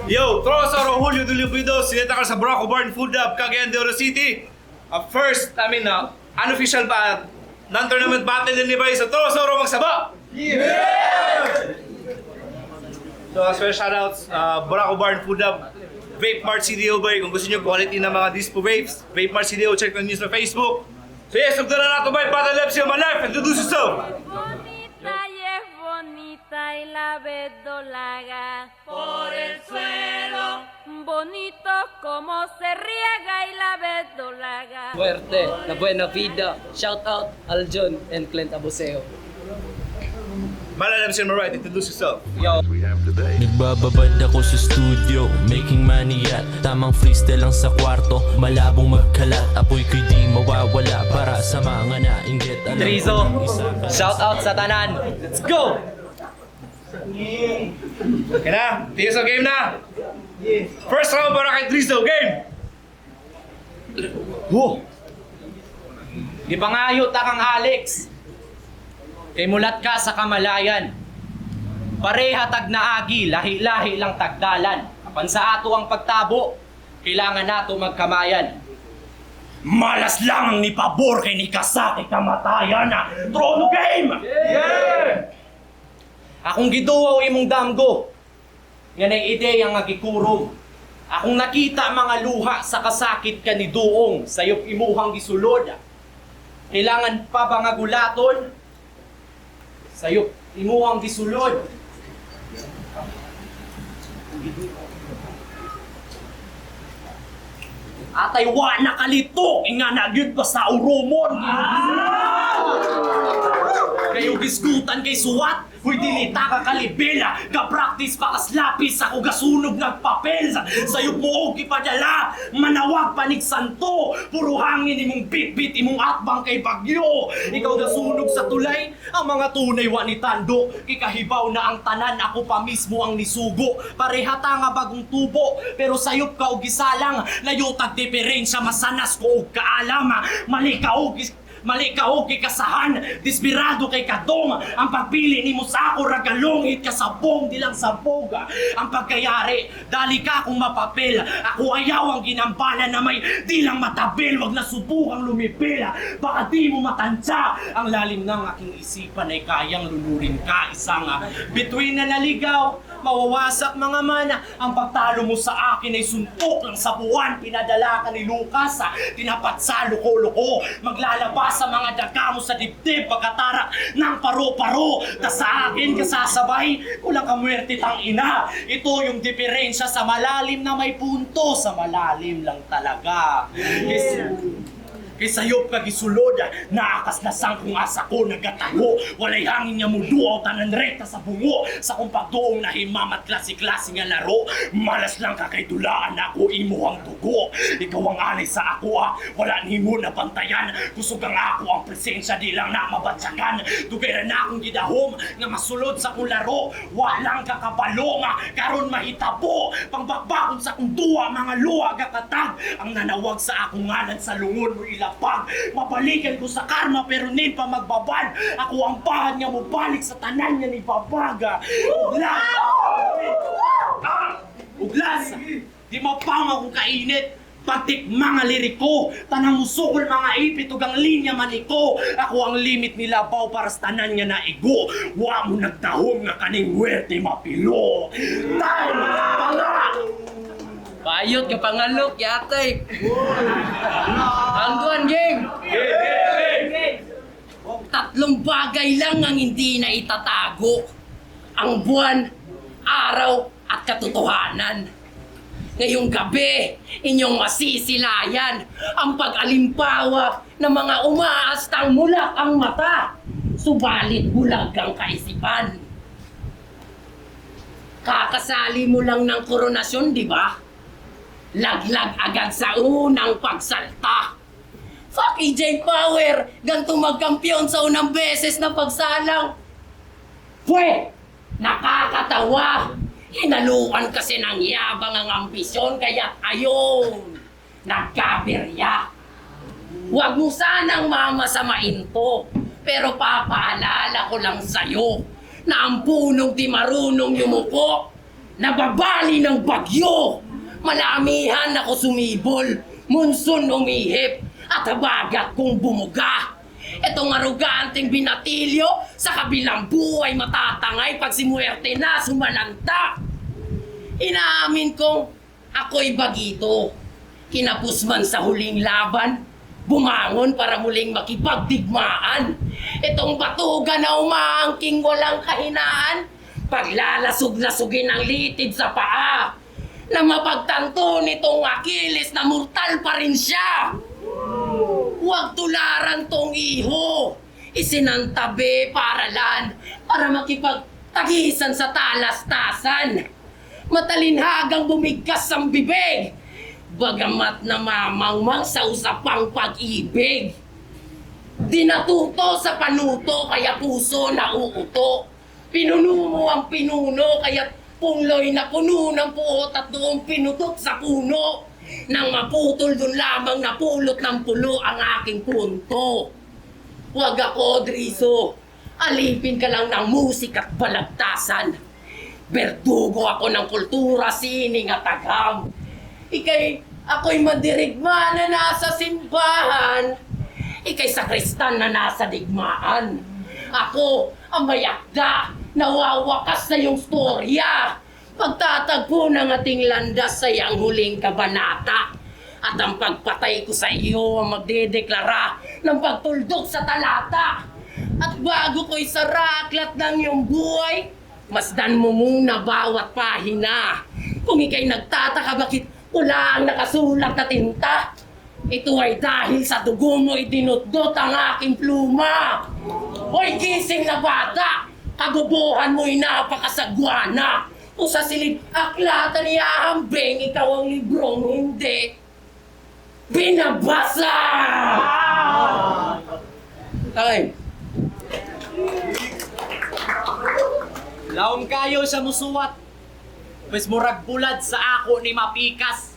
Yo, Trosoro Julio Dulibido, sineta ka sa Braco Barn Food Hub, Cagayan de Oro City. First, unofficial pa, non-tournament battle din ni Bay sa Trosoro magsaba! Yeah! So, special shoutouts, Braco Barn Food Hub, Vape Mart CDO Bay. Kung gusto nyo quality ng mga dispo vapes, Vape Mart CDO, check the news sa Facebook. So yes, sugda na nato Bay, Battle Labs yung my life, introduce yourself! Bonita y la verdolaga por el suelo, bonito como se riega y la verdolaga. Fuerte, la buena vida. Shout out Aljon and Clint Abuseo. Battle Labs yung my right, introduce yourself. Yo. Nagbababad ako sa studio, making money at tamang freestyle lang sa kwarto. Malabong magkalat, apoy ko'y di mawawala para sa mga nainggit. Trizo, shout out sa tanan. Let's go! Okay na, tiyo sa game na! First round para kay Trizo, game! Di pangayo ta kang Alex. Kay mulat ka sa kamalayan. Pareha tag naagi, lahi-lahi lang tagdalan. Apan sa ato ang pagtabo, kailangan nato magkamayan. Malas lang ni pabor kay ni kasaki kamatayan na trono game! Yeah! Akong giduwaw imong damgo. Yan ay ideya nga gikurong. Akong nakita mga luha sa kasakit ka ni Duong, sayop imuhang gisulod. Kailangan pa ba nga gulaton? Sayop imuhang gisulod. Atay wa nakalitok, nga nagyud pa sa urumon. Kayo gisgutan kay suwat, huy dilita ka kalibela, ka-practice pa kas lapis, ako gasunog nagpapel, sayop mo og ipadala, manawag panig santo, puro hangin imong bit-bit imong atbang kay bagyo, ikaw gasunog sa tulay, ang mga tunay wa ni tando, kikahibaw na ang tanan, ako pa mismo ang nisugo, parehata nga bagong tubo, pero sayop ka og gisalang, layo tag diferensya, masanas ko og kaalama, mali ka og kasahan, desperado kay kadong, ang pagpili ni mo sa ako ragalongit ka sa bong, di lang sa boga, ang pagkayari, dali ka kung mapapel, ako ayaw ang ginambala na may di lang matabel, wag na subukang lumipila, baka di mo matansya, ang lalim ng aking isipan ay kayang lulurin ka, isang bituin na naligaw, mawawasak mga mana, ang pagtalo mo sa akin ay suntok lang sa buwan, pinadala ka ni Lucas, tinapat sa loko-loko, maglalabas sa mga daga mo sa dibdib, pagkatarak ng paro-paro, ta sa akin kasasabay, kulang ka muerte tang ina, ito yung diferensya sa malalim na may punto, sa malalim lang talaga. Kay sayop ka gisulod, naakas na sang kung asa ko nagatago, walay hangin niya mo duaw tanan rekta sa bungo, sa kung pagduong na himamat klase-klase nga laro, malas lang ka kay dulaan ako imo ang dugo, ikaw ang alay sa ako wala ni mo na bantayan, kusog ang ako ang presensya di lang na mabatsagan, dugay na akong gidahom, nga masulod sa kong laro, walang kakabalo nga, karon mahitabo, pangbakbakon sa kong duwa, mga luwa kakatag, ang nanawag sa akong ngalan sa lungon mo ilapag, mabalikan ko sa karma pero nin pa magbabad, ako ang bahan niya mo balik sa tanan niya ni babaga, uglas, di mapang akong kainit, patik mga liriko, tanang musukol mga ipit ug ang linya maniko, ako ang limit ni labaw para sa tanan niya na igo, wa mo nagdahom nga kaning werte mapilo, time pala! Bayot ka pangalok, yatay! Angguan, game! Tatlong bagay lang ang hindi na itatago. Ang buwan, araw, at katotohanan. Ngayong gabi, inyong masisilayan ang pag-alimbawa ng mga umaastang mulak ang mata, subalit bulag ang kaisipan. Kakasali mo lang ng koronasyon, di ba? Laglag agad sa unang pagsalta. Fuck EJ Power! Ganto magkampiyon sa unang beses na pagsalang. Pwe! Nakakatawa! Hinaluan kasi ng yabang ang ambisyon kaya ayun! Nagkabirya! Huwag mo sanang mamasamain to, pero papaalala ko lang sa'yo na ang punong di marunong yumuko Nababali ng bagyo. Malamihan ako sumibol. Monsun umihip. At habagat kong bumuga. Itong aruganteng binatilyo sa kabilang buhay matatangay pag si Muerte na sumalanta. Inaamin kong ako'y bagito. Kinapos man sa huling laban, bumangon para muling makipagdigmaan. Itong batugan na umaangking walang kahinaan, paglalasog-lasugin ang litid sa paa, na mapagtanto nitong Achilles na mortal pa rin siya. Huwag tularan tong iho, isinantabi paralan para makipagtagisan sa talastasan. Matalinhagang bumigkas ang bibig, bagamat namamangmang sa usapang pag-ibig. Dinatuto sa panuto kaya puso na uuto. Pinuno mo ang pinuno kaya pungloy na puno ng puot at doon pinutok sa puno. Nang maputol dun lamang napulot ng pulo ang aking punto. Huwag ako, Driso. Alipin ka lang ng musik at balagtasan. Berdugo ako ng kultura, sining at agam. Ako'y madirigma na nasa simbahan. Ika'y sakristan na nasa digmaan. Ako ang mayakda, nawawakas na yung storya. Pagtatagpo ng ating landas sa iyang huling kabanata. At ang pagpatay ko sa iyo ang magdedeklara ng pagtuldok sa talata. At bago ko'y saraklat ng iyong buhay, masdan mo muna bawat pahina. Kung ika'y nagtataka bakit wala ang nakasulat na tinta, ito ay dahil sa dugo mo idinutdot ang aking pluma. Hoy gising na bata, kabubuhan mo'y napakasagwana. Kung sa silid aklatan ni Ahambeng, ikaw ang librong hindi binabasa! Okay. Laom kayo sa musuwat. Pwes murag bulad sa ako ni Mapikas.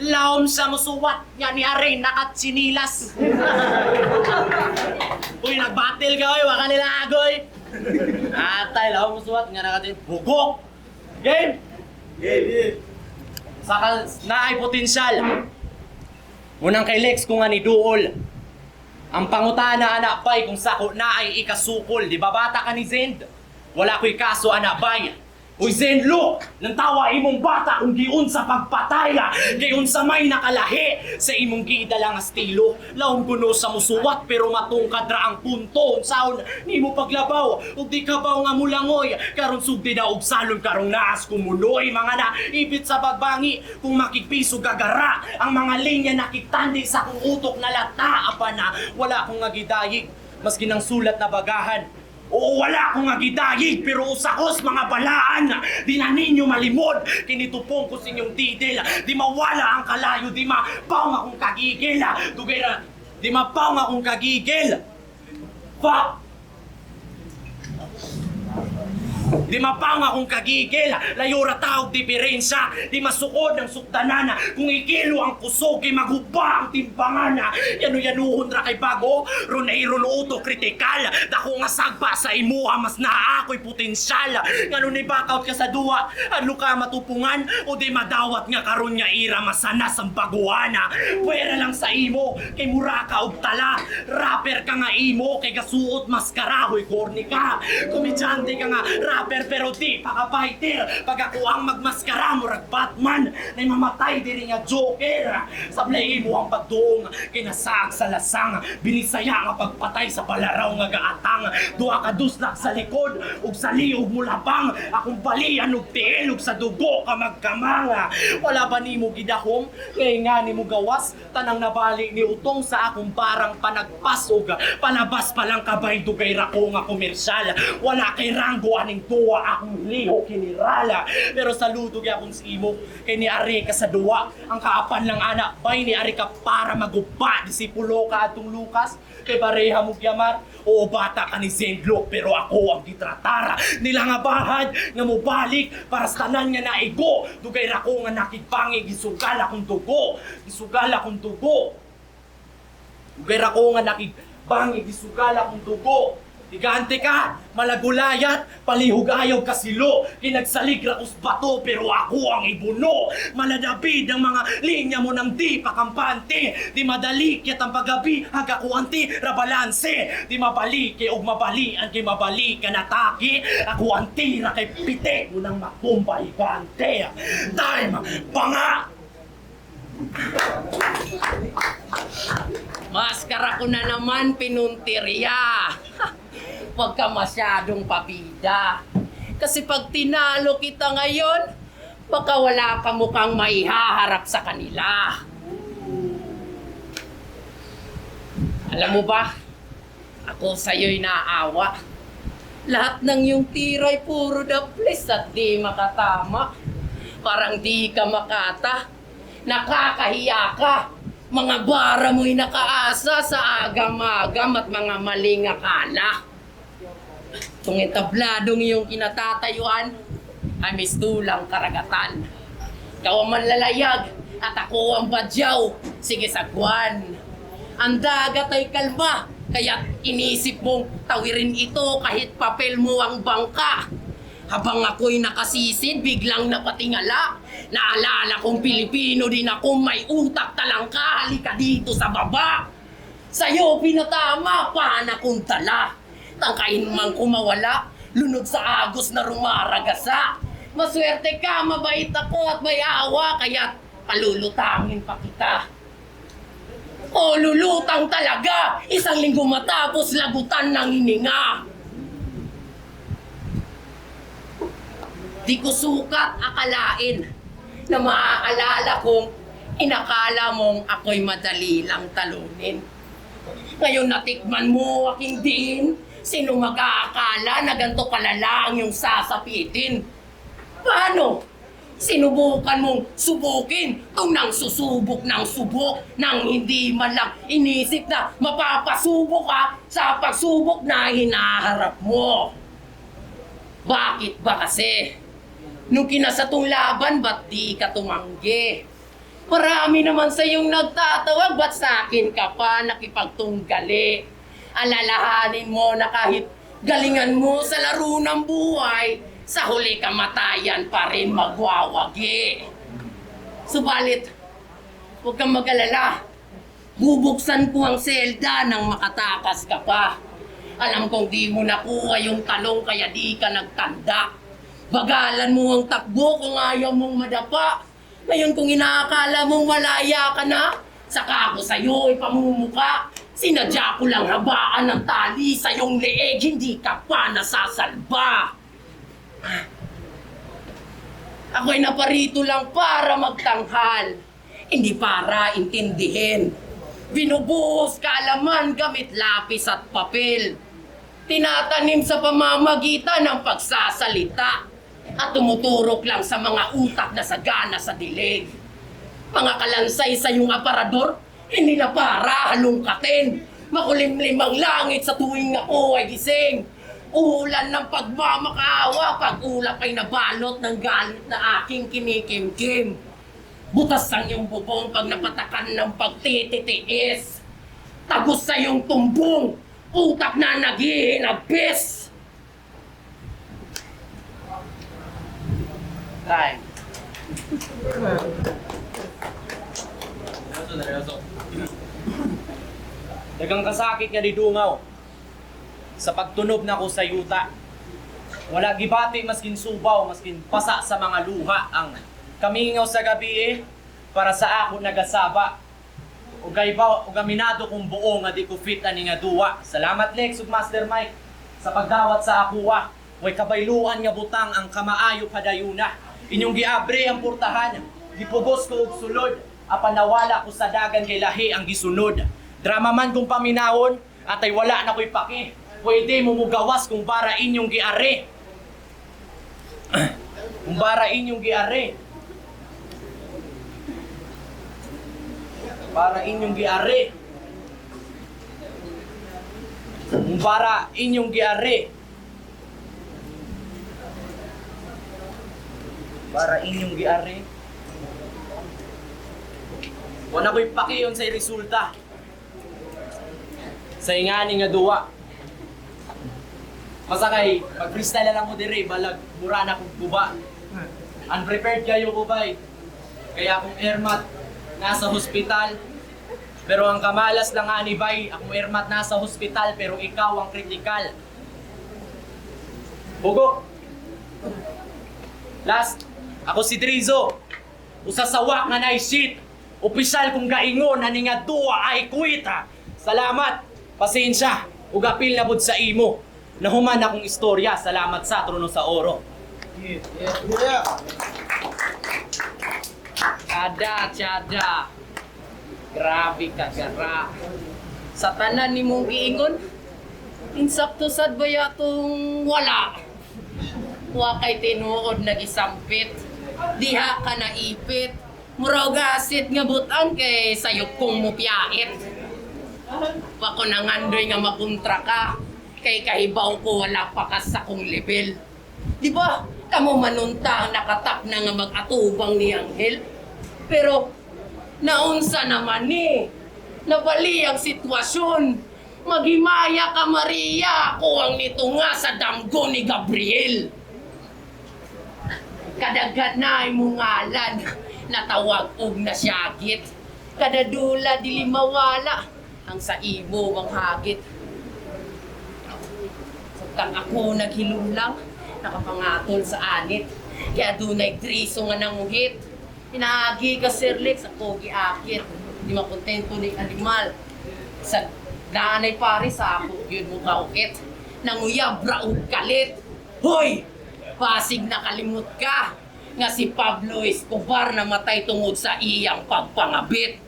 Laom sa musuwat, yan ni Aray nakatsinilas. Uy, nagbatil ka oy, waka nila agoy. Atay, laom musuwat, nga nakatin, bugok. Game! Game! Saka na ay potensyal. Unang kay Lex kung ani duol. Ang pangutana anak bay kung sako na ay ikasukol. Di ba bata ka ni Zend? Wala ko'y kaso anak bay. Uy Zend, look! Nang tawa imong bata kung giun sa pagpataya. Gayon sa may nakalahi sa imong giida lang estilo. Laong kuno sa musuwat pero matungkad ra ang punto. Saon ni mo paglabaw. Ug di ka baw nga mulangoy. Karon sugdi na og salon karong naas kumuloy. Mga na ipit sa pagbangi. Kung makigpiso gagara. Ang mga linya nakitandi sa kong utok na lata. Apa na wala kong agidayig. Maski nang sulat na bagahan. Oo, wala akong agidayig, pero usakos mga balaan. Di na ninyo malimod, kinitupong ko sa inyong didel. Di mawala ang kalayo, di mapaw akong kagigil. Dugay na, di mapaw akong kagigil. Fuck! Di mapang akong kagigil, layura taog diferensya, di masukod ang sukdanana, kung ikilo ang kusog, kay maghuba ang timbangana. Yanu-yanuhon ra kay bago, ron uto kritikal, dako nga sagpa sa imuha, mas naa ako'y potensyal. Ngano ni backout ka sa duwa, ano ka matupungan, o di madawat nga karon nga ira masanas ang baguana. Pwera lang sa imo, kay mura ka og tala, rapper ka nga imo, kay gasuot maskara, hoy corny ka, komedyante ka nga, rapper pero di paka-fighter. Pag ako ang magmaskara murag Batman na mamatay diri nga Joker. Sablay mo ang pagtuong kinasaag sa lasang, binisaya nga pagpatay sa balaraw nga gaatang. Duha ka duslak sa likod ug sa liog mo labang. Akong balian ug tiil ug sa dugo ka magkamanga. Wala ba nimo gidahom kay nga nimo gawas tanang nabali ni utong sa akong parang panagpas ug palabas pa lang kabay dugay ra ko nga komersyal. Wala kay ranggo aning tuwa akong liho kinirala. Pero saludo gyapon si imo kay ni ari ka sa duwa. Ang kaapan lang anak bay ni ari ka para maguba disipulo ka atong Lucas kay pareha mo gyamar. Oo bata ka ni Zendlo pero ako ang gitratara nila nga bahad nga mobalik para sa tanan nga naigo. Dugay ra ko nga nakigpangi gisugal akong dugo. Gisugal akong dugo. Dugay ra ko nga nakigpangi gisugal akong dugo. Higante ka, malagulayat, palihugayog ka silo, kinagsalig rakus bato pero ako ang ibuno. Maladapid ang mga linya mo ng di pakampante, di madalikit ang paggabi hagakuanti rabalanse, di mabalike og mabalian kay mabalik ka natake, ako antira kay pitek mo ng matumba higante. Time, panga! Maskara ko na naman, pinuntirya. Huwag ka masyadong pabida. Kasi pag tinalo kita ngayon, baka wala ka mukhang maihaharap sa kanila. Alam mo ba, ako sa'yo'y naawa. Lahat ng yung tira'y puro daplis at di makatama. Parang di ka makata. Nakakahiya ka. Mga bara mo'y nakaasa sa agam-agam at mga maling akala. Itong entabladong iyong kinatatayuan ay mistulang karagatan. Ikaw ang manlalayag at ako ang badyaw. Sige sagwan. Ang dagat ay kalma, kaya't inisip mong tawirin ito kahit papel mo ang bangka. Habang ako'y nakasisid, biglang napatingala. Naalala kong Pilipino din ako, may utak talangka. Halika dito sa baba. Sa'yo pinatama, paana kong tala. Tangkain mang kumawala, lunod sa agos na rumaragasa. Maswerte ka, mabait ako at may awa, kaya't palulutangin pa kita. O lulutang talaga, 1 linggo matapos lagutan ng hininga. Di ko sukat akalain na maaalala kong inakala mong ako'y madali lang talunin. Ngayon natikman mo aking diin, sino mag-aakala na ganito kalala ang iyong sasapitin? Paano? Sinubukan mong subukin kung nang susubok ng subok nang hindi man lang inisip na mapapasubok ka sa pagsubok na hinaharap mo. Bakit ba kasi? Nung kinasatong laban, ba't di ka tumanggi? Marami naman sa iyong nagtatawag, ba't sa akin ka pa nakipagtunggali? Alalahanin mo na kahit galingan mo sa laro ng buhay, sa huli kamatayan pa rin magwawagi. Subalit, huwag kang mag-alala. Bubuksan ko ang selda nang makatakas ka pa. Alam kong di mo nakuha yung talong kaya di ka nagtanda. Bagalan mo ang takbo kung ayaw mong madapa. Ngayon kung inaakala mong malaya ka na, saka ako sa'yo ay pamumuka. Sinadya ko lang habaan ng tali sa iyong leeg, hindi ka pa nasasalba. Ako'y naparito lang para magtanghal, hindi para intindihin. Binubuhos kaalaman gamit lapis at papel. Tinatanim sa pamamagitan ng pagsasalita at tumuturok lang sa mga utak na sagana sa dilig. Mga kalansay sa iyong aparador, hindi na para halungkatin. Makulimlim ang langit sa tuwing ako ay gising. Ulan ng pagmamakaawa, pag-ulap ay nabalot ng galit na aking kinikimkim. Butas ang iyong bubong pag napatakan ng pagtititiis. Tagos sa iyong tumbong, utak na naghihinabis. Time. Dagang kasakit nga di dungaw sa pagtunob na ko sa yuta. Wala gibati maskin subaw, maskin pasa sa mga luha ang kamingaw sa gabi para sa ako nagasaba. Ug gaybaw ug aminado kong buo nga di ko fit ani nga duwa. Salamat Lex ug Master Mike sa pagdawat sa akuha. Way kabayluan nga butang ang kamaayo padayuna. Inyong giabre ang portahan. Gipugos ko og sulod. Apan nawala ko sa dagan kay lahi ang gisunod. Drama man kung paminawon at ay wala na ko'y paki. Pwede mo mugawas kung para inyong giare. Kung para inyong giare. Para inyong giare. Kung para inyong giare. Para inyong giare. Wala ko'y pakiyon sa resulta. Sa ingani nga duwa. Masakay, mag-freestyle lang mo dire, balag, mura na kong kuba. Unprepared kayo kubay. Kaya akong airmat, nasa hospital. Pero ang kamalas lang nga ni Bay, akong airmat nasa hospital, pero ikaw ang critical. Bugo. Last, ako si Drizo. Usasawak nga na shit. Opisyal kong gaingon na nga duwa ay kuita. Salamat, pasensya, ugapil na bud sa imo. Nahuman akong istorya, salamat sa trono sa oro. Tsada. Grabe ka, gara. Sa tanan ni mong giingon, insakto sad ba yatong wala? Wa kay tinuod nagisampit, diha ka naipit, murag asit nga butang kay sayop kong mupyait. Wa ko nangandoy nga makontra ka, kay kahibaw ko wala pa ka sa kong level. Di ba, kamo manunta ang nakatap na nga mag-atubang ni Anghel? Pero, naunsa naman ni, nabali ang sitwasyon. Maghimaya ka Maria, ako ang nito nga sa damgo ni Gabriel. Kadaghan na imong ngalan, natawag og nasyagit. Kadadula dili mawala, ang sa imo ang hagit. Kang ako naghilumlang, nakapangatol sa anit. Kaya dunay triso nga nanguhit. Pinaagi ka Sir Lex, ako giakit. Di makontento ni animal. Sa nanay pare sa ako, yun mo kaukit. Nanguyab raog kalit. Hoy! Pasig nakalimot ka nga si Pablo Escobar namatay tungod sa iyang pagpangabit.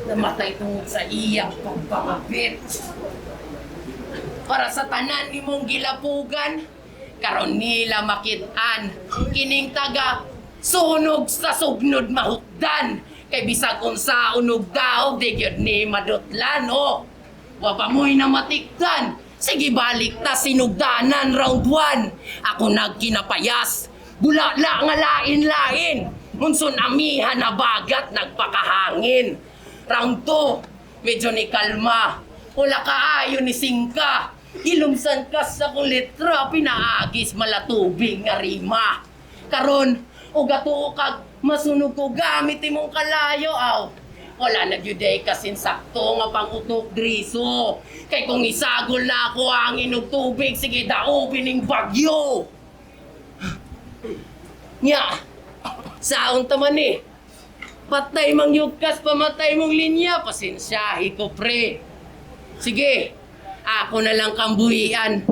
Namatay tungod sa iyang pagpangabit. Para sa tanan imong gilapugan, karon nila makit-an kining taga sunog sa sugnod mahutdan. Kay bisag unsa unog daog di gyud ni madutlan o. Wa pa mo'y na matikdan. Sige balik ta sinugdanan round 1. Ako nagkinapayas. Bulala nga lain-lain. Munson amihan na bagat nagpakahangin. Round 2, medyo ni kalma. Wala kaayo ni singka. Ilumsan ka sa kong letra, pinaagis malatubig nga rima. Karon, uga tuo kag masunog ko gamit imong kalayo aw. Wala na gyuday kasin sakto nga pangutok Driso. Kay kung isagol na ako ang inog tubig, sige daupin ning bagyo. Nya, saon taman eh. Patay mang yugkas, pamatay mong linya, pasensyahi ko pre. Sige, ako na lang kambuhian.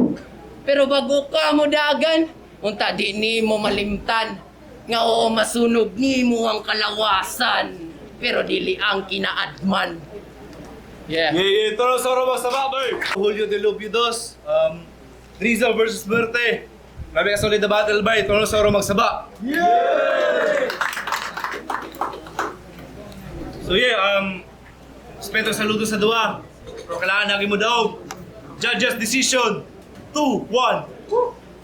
Pero bago ka mo dagan, unta di ni mo malimtan. Nga oo masunog ni mo ang kalawasan. Pero dili ang kinaadman. Yeah. Toro Soro Magsaba, boy! Julio de Lupidos, Rizal versus Muerte. Grabe ka solid na battle, boy. Toro Soro Magsaba. So spento saludo sa duwa. Pero kailangan naging mo daw. Judges decision. 2, 1.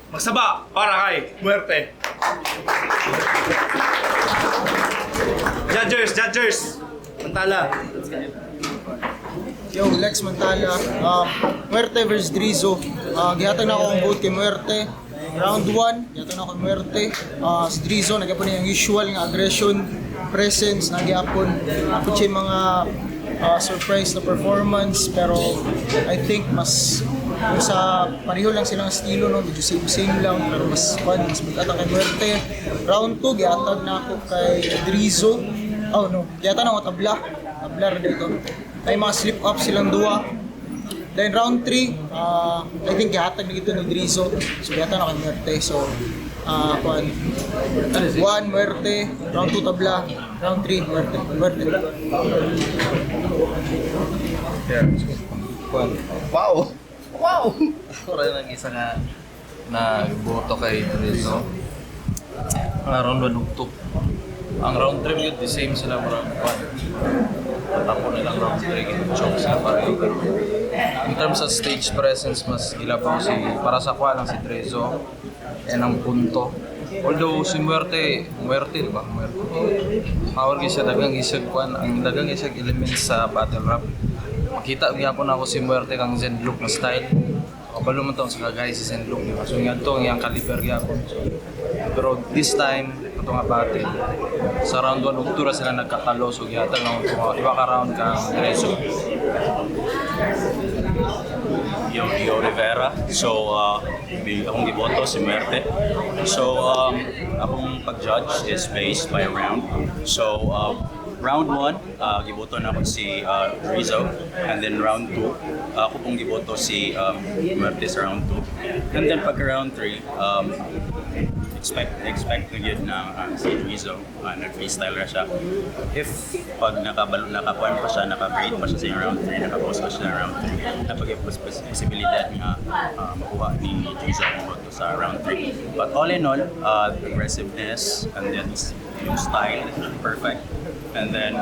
Magsaba para kay Muerte. Judgers. Mantala. Yo, Lex Mantala. Muerte versus Drizo. Gihatag na ako ang vote kay Muerte. Round 1, gihatag na ako kay Muerte. Si Drizo, nagyapon niya yung usual nga aggression, presence, nagyapon. Ako siya mga surprise na performance. Pero I think mas sa pareho lang silang estilo, no? Medyo same lang, pero mas fun, mas mag-atang kay Muerte. Round 2, gihatag na ako kay Drizo. Oh no, gihatag na ako tabla rin dito. May mga slip-up silang duwa. Then round 3, I think gihatag na dito ni Drizo. So gihatag na kay Muerte. So, 1, Muerte. Round 2, tabla. Round 3, Muerte. Wow! Ako rin ang isa nga nagboto kay Drizo. Ang round 1 ugtog. Ang round 3 yun, the same sila round 1. Tapos nilang round 3, choke sila pareho. In terms of stage presence, mas ilabaw para sa kwa lang si Drizo. And ang punto. Although si Muerte, di ba? Muerte. Power siya dagang isag kwan, ang dagang isag elements sa battle rap. nakita gyapon ako si Muerte kang Zenlook na style. Kabalo man taon sa kagay si Zenlook di ba? So nga to ang caliber gyapon. So, pero this time ito nga battle sa round 1 ug tura sila nagkatalo so gyatag ng iba ka round kang Rezo. Yo Rivera. So, akong giboto si Muerte. So, akong pag-judge is based by round. So, round 1, giboto na ako si Rizzo. And then round 2, ako pong giboto si Muerte sa round 2. And then pag round 3, expect na yun na si Rizzo, nag-freestyle na siya. If pag nakakuan pa siya, naka-grade pa siya sa round 3, naka-post pa siya sa round 3, posibilidad nga makuha ni Rizzo ang boto sa round 3. But all in all, aggressiveness and then yung style, perfect. And then,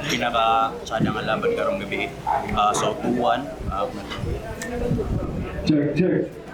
pinaka-chana nga laban karong gabi. So, 2-1. Check.